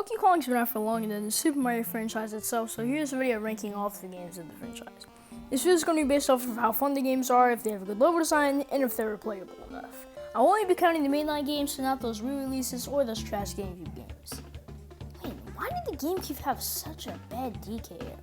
Donkey Kong's been out for longer than the Super Mario franchise itself, so here's a video ranking all of the games in the franchise. This video is going to be based off of how fun the games are, if they have a good level design, and if they're replayable enough. I'll only be counting the mainline games, so not those re-releases or those trash GameCube games. Wait, why did the GameCube have such a bad DK era?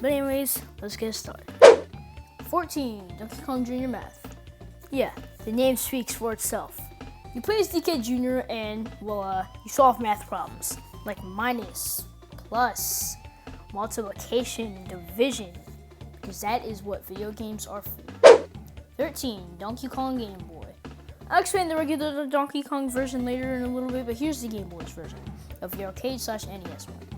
But anyways, let's get started. 14, Donkey Kong Jr. Math. Yeah, the name speaks for itself. You play as DK Jr. and, well, you solve math problems, like minus, plus, multiplication, division, because that is what video games are for. 13, Donkey Kong Game Boy. I'll explain the regular Donkey Kong version later in a little bit, but here's the Game Boy's version of the arcade/NES one.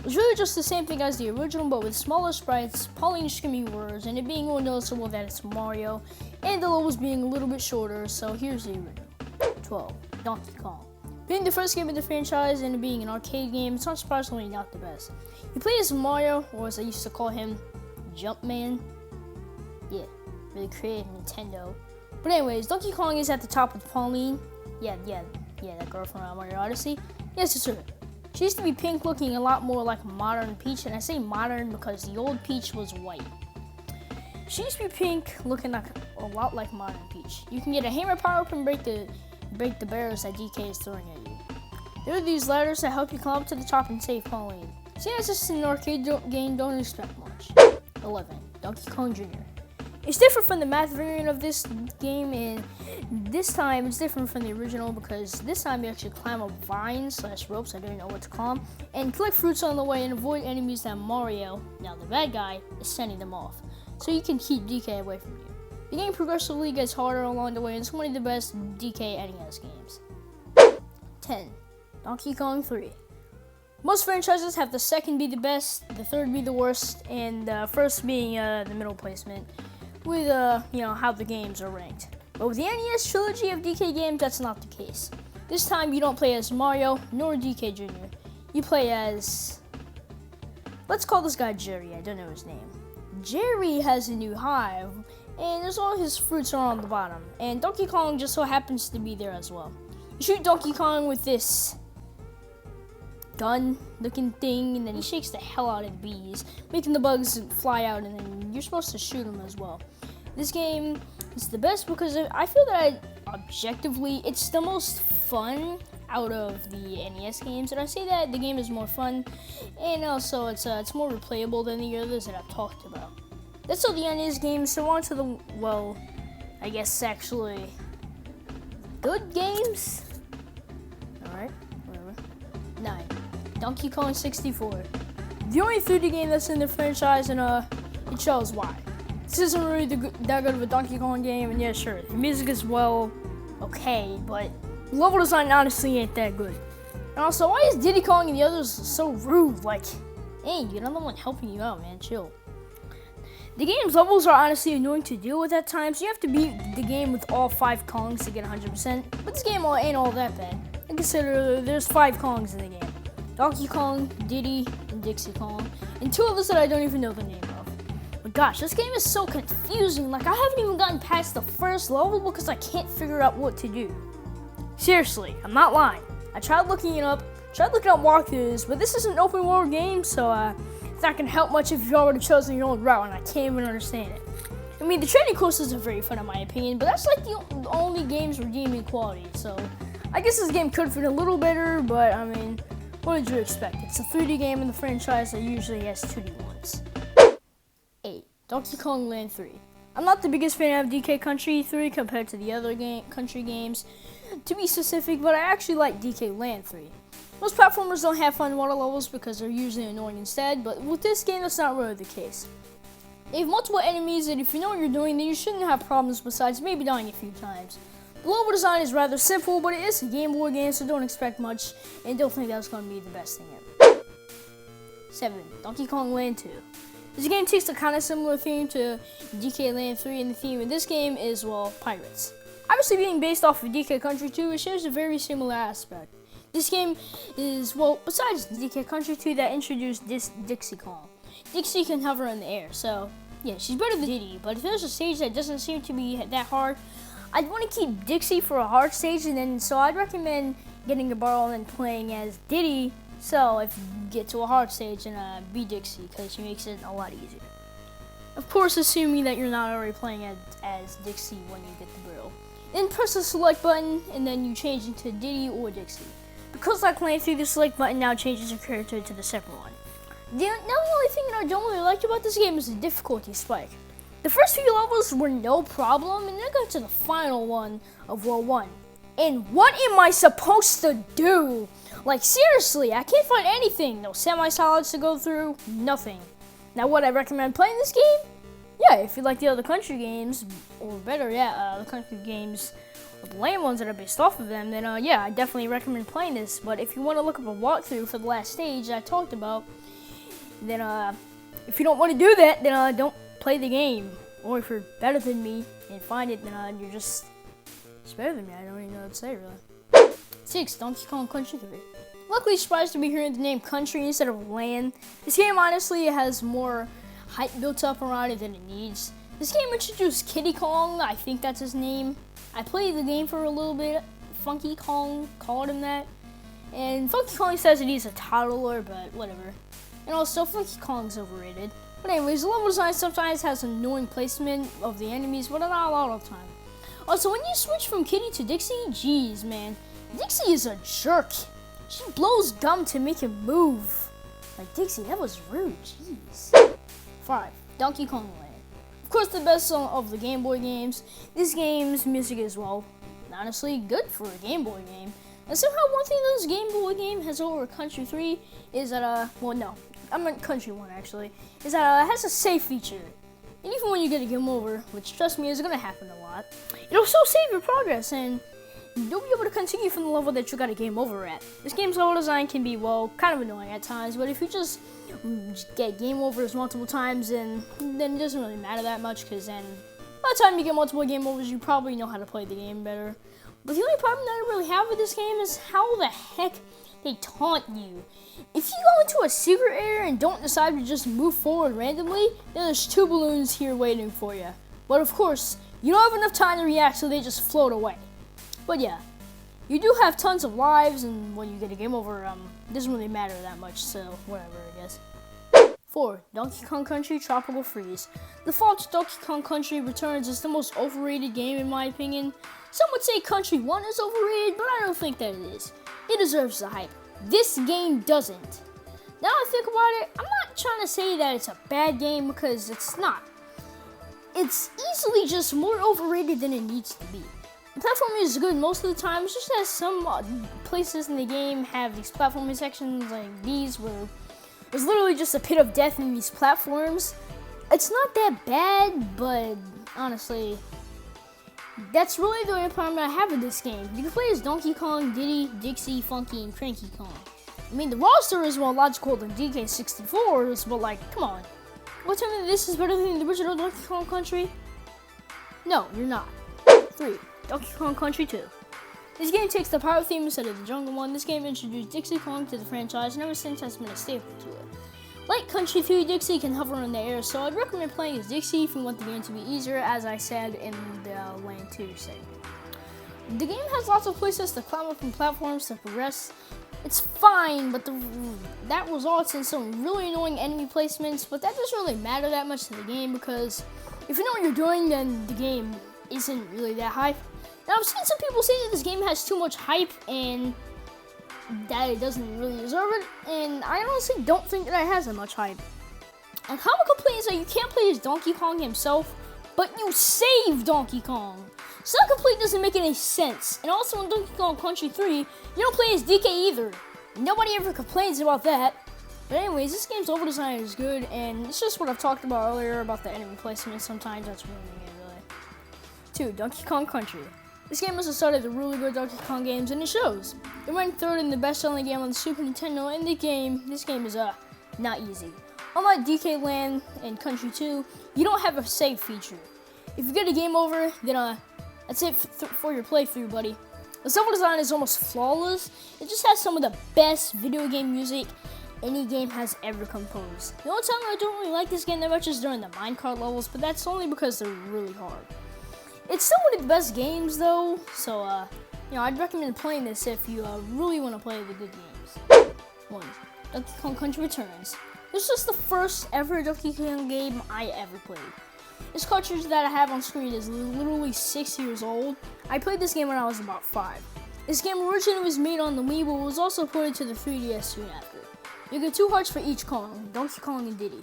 It's really just the same thing as the original, but with smaller sprites, polygon skimming words, and it being more noticeable that it's Mario, and the levels being a little bit shorter, so here's the original. 12, Donkey Kong. Being the first game in the franchise and being an arcade game, it's unsurprisingly not the best. You play as Mario, or as I used to call him, Jumpman. Yeah, really creative Nintendo. But anyways, Donkey Kong is at the top with Pauline. Yeah, that girl from Mario Odyssey. Yes, it's her. She used to be pink, looking a lot more like modern Peach, and I say modern because the old Peach was white. She used to be pink, looking like a lot like modern Peach. You can get a hammer power-up and break the barrels that DK is throwing at you. There are these ladders that help you climb up to the top and save Pauline. Seeing as this is an arcade game, don't expect much. 11, Donkey Kong Jr. It's different from the math variant of this game, and this time it's different from the original because this time you actually climb up vines/ropes, I don't know what to call them, and collect fruits on the way and avoid enemies that Mario, now the bad guy, is sending them off. So you can keep DK away from you. The game progressively gets harder along the way, and it's one of the best DK NES games. 10, Donkey Kong 3. Most franchises have the second be the best, the third be the worst, and the first being the middle placement, with how the games are ranked. But with the NES trilogy of DK games, that's not the case. This time you don't play as Mario nor DK Jr. You play as, let's call this guy Jerry, I don't know his name. Jerry has a new hive, and there's all his fruits are on the bottom, and Donkey Kong just so happens to be there as well. You shoot Donkey Kong with this gun looking thing, and then he shakes the hell out of the bees, making the bugs fly out, and then you're supposed to shoot them as well. This game is the best because I feel that objectively it's the most fun out of the NES games, and I say that the game is more fun, and also it's more replayable than the others that I've talked about. That's all the NES games, so on to the, well, I guess actually good games? Alright, whatever. 9, Donkey Kong 64. The only 3D game that's in the franchise, and it shows why. This isn't really that good of a Donkey Kong game, and yeah, sure, the music is, well, okay, but the level design honestly ain't that good. And also, why is Diddy Kong and the others so rude? Like, hey, you're not the one helping you out, man, chill. The game's levels are honestly annoying to deal with at times. You have to beat the game with all 5 Kongs to get 100%, but this game ain't all that bad. And consider there's 5 Kongs in the game. Donkey Kong, Diddy, and Dixie Kong, and 2 others that I don't even know the name of. But gosh, this game is so confusing. Like, I haven't even gotten past the first level because I can't figure out what to do. Seriously, I'm not lying. I tried looking it up, walkthroughs, but this is an open world game, so it's not gonna help much if you've already chosen your own route, and I can't even understand it. I mean, the training courses are very fun in my opinion, but that's like the only game's redeeming quality, so I guess this game could fit a little better, but I mean, what did you expect? It's a 3D game in the franchise that usually has 2D ones. 8, Donkey Kong Land 3. I'm not the biggest fan of DK Country 3 compared to the other country games, to be specific, but I actually like DK Land 3. Most platformers don't have fun water levels because they're usually annoying instead, but with this game, that's not really the case. They have multiple enemies, and if you know what you're doing, then you shouldn't have problems besides maybe dying a few times. The level design is rather simple, but it is a Game Boy game, so don't expect much, and don't think that's going to be the best thing ever. 7, Donkey Kong Land 2. This game takes a kind of similar theme to DK Land 3, and the theme in this game is, well, pirates. Obviously being based off of DK Country 2, it shares a very similar aspect. This game is, well, besides DK Country 2 that introduced this Dixie Kong. Dixie can hover in the air, so yeah, she's better than Diddy, but if there's a stage that doesn't seem to be that hard, I'd want to keep Dixie for a hard stage, and then so I'd recommend getting a ball and playing as Diddy So if you get to a hard stage, then be Dixie, because she makes it a lot easier. Of course, assuming that you're not already playing as Dixie when you get the brittle. Then press the select button, and then you change into Diddy or Dixie. Because I playing through the select button now changes your character to the separate one. The only thing that I don't really like about this game is the difficulty spike. The first few levels were no problem, and then I got to the final one of World 1. And what am I supposed to do? Like, seriously, I can't find anything. No semi-solids to go through, nothing. Now, would I recommend playing this game? Yeah, if you like the other country games, or better yet, the country games, or the lame ones that are based off of them, then yeah, I definitely recommend playing this. But if you want to look up a walkthrough for the last stage I talked about, then if you don't want to do that, then don't play the game. Or if you're better than me and find it, then you're just better than me. I don't even know what to say, really. 6. Donkey Kong Country 3. Luckily, surprised to be hearing the name country instead of land. This game honestly has more hype built up around it than it needs. This game introduced Kiddy Kong, I think that's his name. I played the game for a little bit. Funky Kong called him that. And Funky Kong says that he's a toddler, but whatever. And also, Funky Kong's overrated. But anyways, the level design sometimes has annoying placement of the enemies, but not a lot of the time. Also, when you switch from Kiddy to Dixie, jeez, man. Dixie is a jerk. She blows gum to make him move. Like, Dixie, that was rude, jeez. 5. Donkey Kong Land. Of course, the best song of the Game Boy games. This game's music is, well, honestly good for a Game Boy game. And somehow one thing this Game Boy game has over Country 3 is that, well, no, I meant Country 1 actually, is that it has a save feature. And even when you get a game over, which trust me is going to happen a lot, it'll still save your progress and you'll be able to continue from the level that you got a game over at. This game's level design can be, well, kind of annoying at times, but if you just get game overs multiple times, then it doesn't really matter that much, because then by the time you get multiple game overs, you probably know how to play the game better. But the only problem that I really have with this game is how the heck they taunt you. If you go into a secret area and don't decide to just move forward randomly, then there's 2 balloons here waiting for you. But of course, you don't have enough time to react, so they just float away. But yeah, you do have tons of lives, and when you get a game over, it doesn't really matter that much, so whatever, I guess. 4. Donkey Kong Country Tropical Freeze. The fall to Donkey Kong Country Returns is the most overrated game in my opinion. Some would say Country 1 is overrated, but I don't think that it is. It deserves the hype. This game doesn't. Now I think about it, I'm not trying to say that it's a bad game, because it's not. It's easily just more overrated than it needs to be. The platforming is good most of the time. It's just that some places in the game have these platforming sections like these where there's literally just a pit of death in these platforms. It's not that bad, but honestly, that's really the only problem I have with this game. You can play as Donkey Kong, Diddy, Dixie, Funky, and Cranky Kong. I mean, the roster is more logical than DK64's, but like, come on. What tell me this is better than the original Donkey Kong Country? No, you're not. 3. Donkey Kong Country 2. This game takes the pirate theme instead of the jungle one. This game introduced Dixie Kong to the franchise, and ever since has been a staple to it. Like Country 3, Dixie can hover in the air, so I'd recommend playing as Dixie if you want the game to be easier, as I said in the Land 2 segment. The game has lots of places to climb up from platforms to progress. It's fine, but that results in some really annoying enemy placements, but that doesn't really matter that much to the game, because if you know what you're doing, then the game isn't really that hype. Now, I've seen some people say that this game has too much hype and that it doesn't really deserve it, and I honestly don't think that it has that much hype. A common complaint is that you can't play as Donkey Kong himself, but you save Donkey Kong. So that complaint doesn't make any sense. And also in Donkey Kong Country 3, you don't play as DK either. Nobody ever complains about that. But anyways, this game's level design is good, and it's just what I've talked about earlier about the enemy placement. Sometimes that's ruining it, really. 2. Donkey Kong Country. This game was the start of the really good Donkey Kong games, and it shows. It ranked 3rd in the best-selling game on the Super Nintendo, and this game is not easy. Unlike DK Land and Country 2, you don't have a save feature. If you get a game over, then that's it for your playthrough, buddy. The level design is almost flawless. It just has some of the best video game music any game has ever composed. The only time I don't really like this game that much is during the minecart levels, but that's only because they're really hard. It's still one of the best games though, so I'd recommend playing this if you really want to play the good games. one, Donkey Kong Country Returns. This is the first ever Donkey Kong game I ever played. This cartridge that I have on screen is literally 6 years old. I played this game when I was about 5. This game originally was made on the Wii, but was also ported to the 3DS soon after. You get 2 hearts for each Kong, Donkey Kong and Diddy.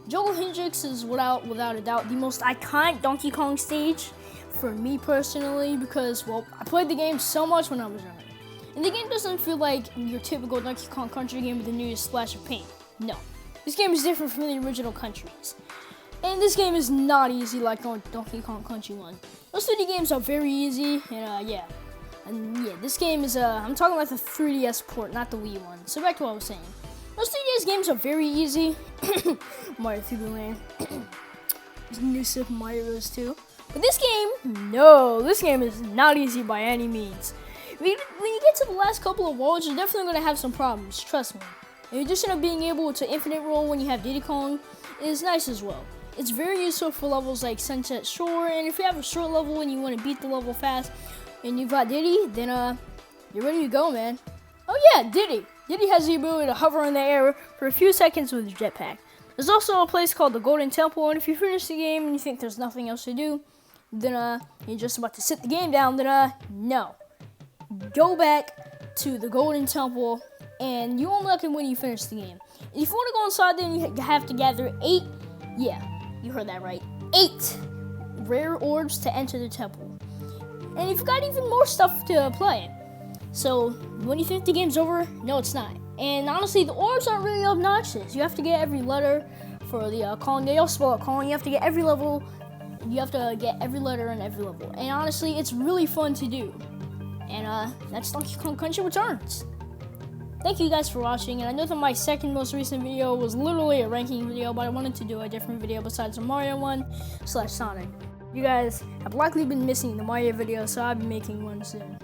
Jungle Hendrix is without a doubt the most iconic Donkey Kong stage for me personally because, well, I played the game so much when I was younger. And the game doesn't feel like your typical Donkey Kong Country game with a new splash of paint. No, this game is different from the original countries. And this game is not easy like Donkey Kong Country 1. Those 3D games are very easy, and yeah. And yeah, this game is, I'm talking about the 3DS port, not the Wii one. So back to what I was saying. Those 3DS games are very easy. Mario 3D Land. New Super Mario Bros. 2. But this game, no, this game is not easy by any means. When you get to the last couple of worlds, you're definitely going to have some problems, trust me. In addition to being able to infinite roll when you have Diddy Kong, is nice as well. It's very useful for levels like Sunset Shore, and if you have a short level and you want to beat the level fast, and you've got Diddy, then you're ready to go, man. Oh yeah, Diddy. Diddy has the ability to hover in the air for a few seconds with his jetpack. There's also a place called the Golden Temple, and if you finish the game and you think there's nothing else to do, then you're just about to sit the game down, then no. Go back to the Golden Temple, and you unlock it when you finish the game. If you want to go inside, then you have to gather 8, yeah, you heard that right, 8 rare orbs to enter the temple. And you've got even more stuff to play. So, when you think the game's over, no it's not. And honestly, the orbs aren't really obnoxious. You have to get every letter for the Kong. They all spell out Kong. You have to get every level. You have to get every letter in every level. And honestly, it's really fun to do. And that's Donkey Kong Country Returns. Thank you guys for watching. And I know that my second most recent video was literally a ranking video, but I wanted to do a different video besides the Mario one / Sonic. You guys have likely been missing the Mario video, so I'll be making one soon.